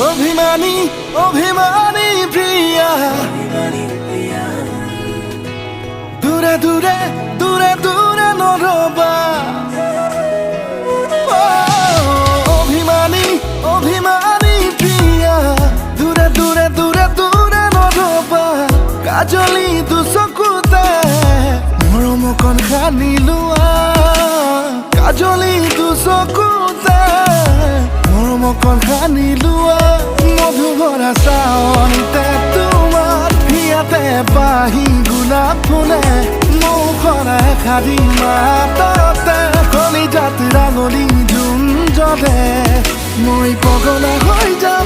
অভিমানী অভিমানী প্রিয়া দূরে দূরে দূরে দূরে নরবা অভিমানী অভিমানী প্রিয়া দূরে দূরে দূরে দূরে নরবা কাজলি দুচকুতে মৰমকণ সানি লোৱা কাজলি দুচকুতে মৰমকণ সানি লোৱা মধুভৰা চাৱনতে তোমাৰ হিয়াতে পাহি গোলাপ ফুলে মুখৰে খাদি মাততে কলিজাত ৰাঙলী জোন জ্বলে মই পগলা হৈ যাওঁ